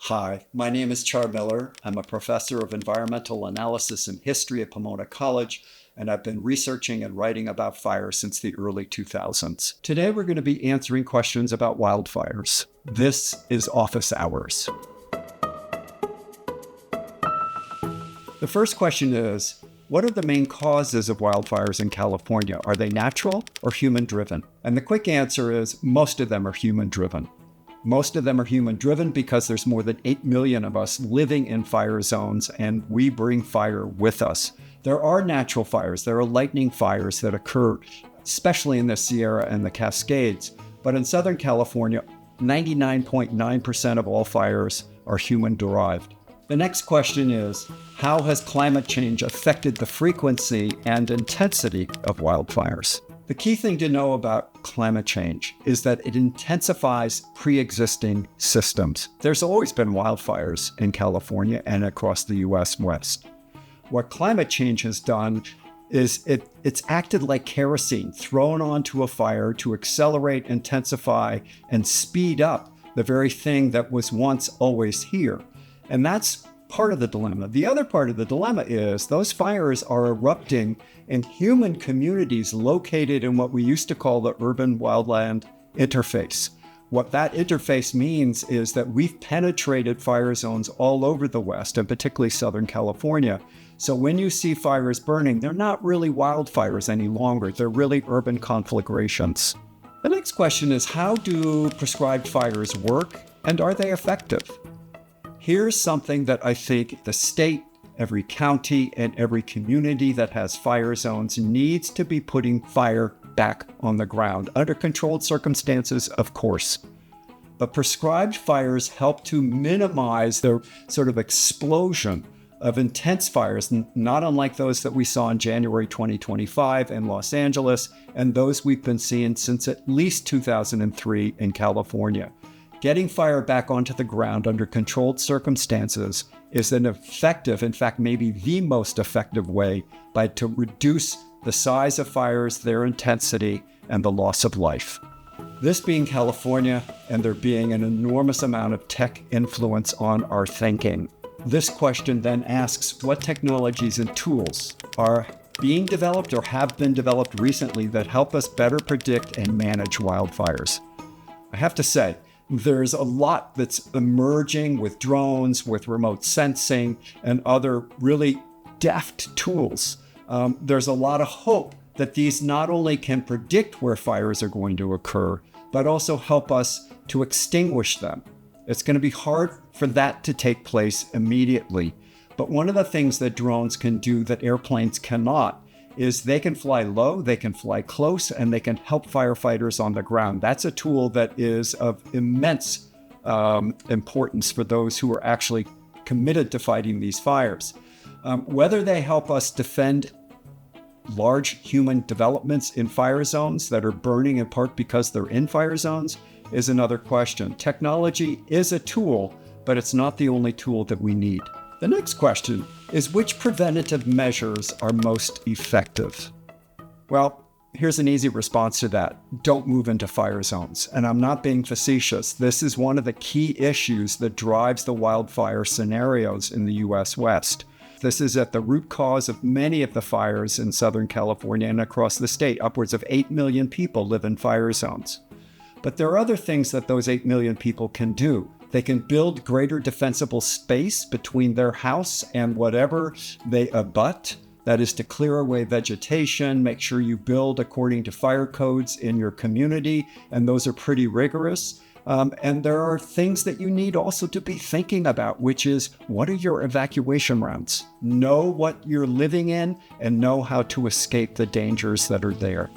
Hi, my name is Char Miller. I'm a professor of environmental analysis and history at Pomona College, and I've been researching and writing about fire since the early 2000s. Today, we're going to be answering questions about wildfires. This is Office Hours. The first question is, what are the main causes of wildfires in California? Are they natural or human-driven? And the quick answer is most of them are human-driven. Most of them are human-driven because there's more than 8 million of us living in fire zones, and we bring fire with us. There are natural fires. There are lightning fires that occur, especially in the Sierra and the Cascades. But in Southern California, 99.9% of all fires are human-derived. The next question is, how has climate change affected the frequency and intensity of wildfires? The key thing to know about climate change is that it intensifies pre-existing systems. There's always been wildfires in California and across the US West. What climate change has done is it's acted like kerosene thrown onto a fire to accelerate, intensify, and speed up the very thing that was once always here. And that's part of the dilemma. The other part of the dilemma is those fires are erupting in human communities located in what we used to call the urban wildland interface. What that interface means is that we've penetrated fire zones all over the West, and particularly Southern California. So when you see fires burning, they're not really wildfires any longer. They're really urban conflagrations. The next question is, how do prescribed fires work, and are they effective? Here's something that I think the state, every county, and every community that has fire zones needs to be putting fire back on the ground, under controlled circumstances, of course. But prescribed fires help to minimize the sort of explosion of intense fires, not unlike those that we saw in January 2025 in Los Angeles, and those we've been seeing since at least 2003 in California. Getting fire back onto the ground under controlled circumstances is an effective, in fact, maybe the most effective way to reduce the size of fires, their intensity, and the loss of life. This being California, and there being an enormous amount of tech influence on our thinking, this question then asks what technologies and tools are being developed or have been developed recently that help us better predict and manage wildfires. I have to say, there's a lot that's emerging with drones, with remote sensing, and other really deft tools. There's a lot of hope that these not only can predict where fires are going to occur, but also help us to extinguish them. It's going to be hard for that to take place immediately. But one of the things that drones can do that airplanes cannot is they can fly low, they can fly close, and they can help firefighters on the ground. That's a tool that is of immense importance for those who are actually committed to fighting these fires. Whether they help us defend large human developments in fire zones that are burning in part because they're in fire zones is another question. Technology is a tool, but it's not the only tool that we need. The next question is, which preventative measures are most effective? Well, here's an easy response to that. Don't move into fire zones. And I'm not being facetious. This is one of the key issues that drives the wildfire scenarios in the US West. This is at the root cause of many of the fires in Southern California and across the state. Upwards of 8 million people live in fire zones. But there are other things that those 8 million people can do. They can build greater defensible space between their house and whatever they abut. That is to clear away vegetation, make sure you build according to fire codes in your community, and those are pretty rigorous. And there are things that you need also to be thinking about, which is, what are your evacuation routes? Know what you're living in and know how to escape the dangers that are there.